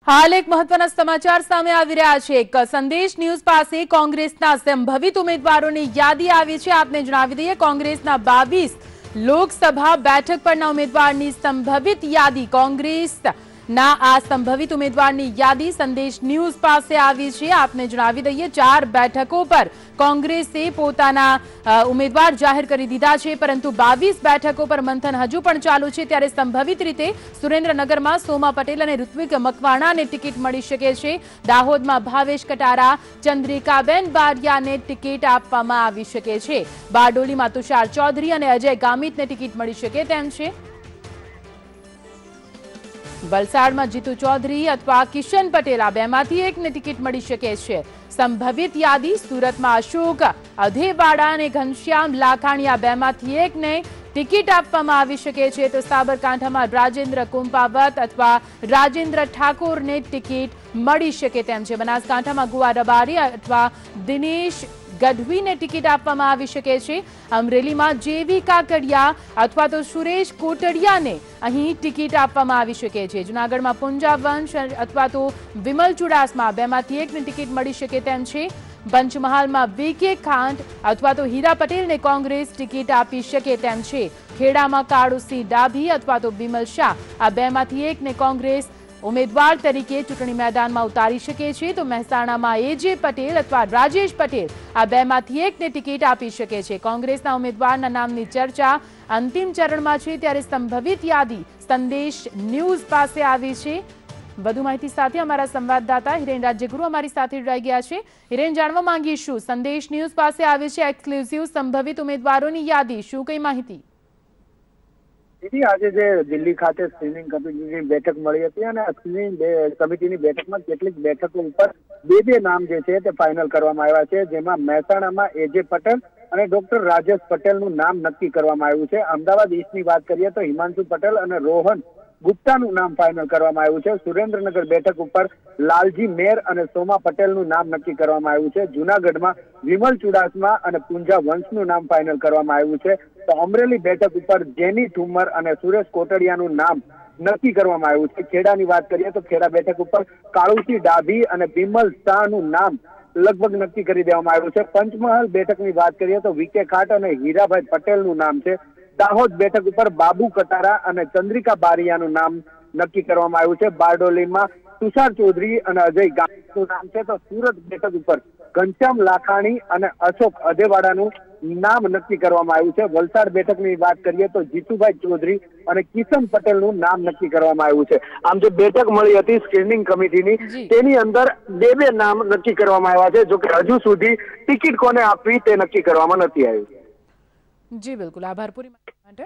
हाल एक महत्वना समाचार सामे आवी रह्या छे। एक संदेश न्यूज पासे कांग्रेसना संभवित उम्मीदवारोनी यादी आवी छे। आपने जणावी दઈએ कांग्रेसना 22 लोकसभा बेठक परना उम्मीदवारनी संभवित यादी कांग्रेसना आ संभवित उम्मीदवारनी यादी संदेश न्यूज पासे आवी छे। आपने जणावी दઈએ 4 बेठको पर कांग्रेसे पोताना उम्मीदवार जाहिर करी दीधा छे, परंतु 22 बेठको पर मंथन हजू पण चालू छे। त्यारे संभवित रीते सुरेन्द्रनगरमां सोमा पटेल अने ऋत्विक मकवाणाने टिकिट मळी शके छे। दाहोदमां भावेश कटारा, चंद्रिकाबेन बारियाने टिकिट आपवामां आवी शके छे। बारडोलीमां तुषार चौधरी अने अजय गामितने टिकिट मळी शके तेम छे। वलसाडमां जीतू चौधरी अथवा किशन पटेल आ बेमांथी एकने टिकिट मळी शके छे। संभवित यादी सूरतमां अशोक अधेवाड़ा अने घनश्याम लाखाणी आ बेमांथी एकने टिकिट आपवामां आवी शके छे। तो साबरकांठामां राजेन्द्र कुंपावत अथवा राजेन्द्र ठाकुरने टिकिट मळी शके तेम छे। बनासकांठामां गुआ रबारी अथवा दिनेश गढ़वीने टिकिट आपवामां आवी शके छे। अमरेलीमां जेवी काकड़िया अथवा तो सुरेश कोटड़ियाने अहीं टिकिट आपवामां आवी शके छे। जूनागढ़मां पुंजा वंश अथवा तो विमल चुडासमा बेमांथी एकने टिकिट मळी शके तेम छे। पंचमहालमां वीके खांट अथवा तो हीरा पटेलने कांग्रेस टिकिट आपी शके तेम छे। खेड़ामां काळुसिंह डाभी अथवा तो बिमल शाह आ बेमांथी एकने कांग्रेस उम्मीदवार तरीके चूंटणी मैदान में उतारी शके छे। तो महेसाणामां एजे पटेल अथवा राजेश पटेल आ बेमांथी एकने टिकिट आपी शके छे। कांग्रेसना उम्मीदवारना नामनी चर्चा अंतिम चरणमां छे, त्यारे संभवित यादी संदेश न्यूज पासे आवी छे। વધુ માહિતી સાથે અમારા સંવાદદાતા હિરેન રાજ્યગુરુ અમારી સાથે જોડાઈ ગયા છે। હિરેન, જાણવા માંગીશું, સંદેશ ન્યૂઝ પાસે આવી છે એક્સક્લુઝિવ સંભવિત ઉમેદવારોની યાદી, શું કઈ માહિતી? आज दिल्ली खाते स्क्रीनिंग कमिटी बैठक मળી હતી અને સ્ક્રીનિંગ કમિટીની બેઠકમાં કેટલીક બેઠકો ઉપર બે નામ જે છે તે ફાઇનલ કરવામાં આવ્યા છે, જેમાં મહેસાણામાં એજે પટેલ અને ડોક્ટર રાજેશ પટેલનું નામ નક્કી કરવામાં આવ્યું છે। અમદાવાદ ઈસ્ટની વાત કરીએ તો હિમાંશુ પટેલ અને રોહન ગુપ્તાનું નામ ફાઇનલ કરવામાં આવ્યું છે। સુરેન્દ્રનગર બેઠક ઉપર લાલજી મેર અને સોમા પટેલનું નામ નક્કી કરવામાં આવ્યું છે। જૂનાગઢમાં વિમલ ચુડાસમા અને પુંજા વંશનું નામ ફાઇનલ કરવામાં આવ્યું છે। તો અમરેલી બેઠક ઉપર જેની ઠુમર અને સુરેશ કોટડિયાનું નામ નક્કી કરવામાં આવ્યું છે। ખેડાની વાત કરીએ તો ખેડા બેઠક ઉપર કાળુસિંહ ડાભી અને બિમલ શાહનું નામ લગભગ નક્કી કરી દેવામાં આવ્યું છે। પંચમહાલ બેઠકની વાત કરીએ તો વીકે ખાટ અને હીરાભાઈ પટેલનું નામ છે। દાહોદ બેઠક ઉપર બાબુ કટારા અને ચંદ્રિકા બારિયાનું નામ નક્કી કરવામાં આવ્યું છે। બારડોલીમાં તુષાર ચૌધરી અને અજય ગામિતનું નામ છે। તો સુરત બેઠક ઉપર ઘનશ્યામ લાખાણી અને અશોક અધેવાડાનું નામ નક્કી કરવામાં આવ્યું છે। વલસાડ બેઠકની વાત કરીએ તો જીતુભાઈ ચૌધરી અને કિશન પટેલનું નામ નક્કી કરવામાં આવ્યું છે। આમ જે બેઠક મળી હતી સ્ક્રીનિંગ કમિટીની, તેની અંદર બે નામ નક્કી કરવામાં આવ્યા છે, જો કે હજુ સુધી ટિકિટ કોને આપવી તે નક્કી કરવામાં નથી આવ્યું। જી બિલકુલ, આભાર પૂરી માટે।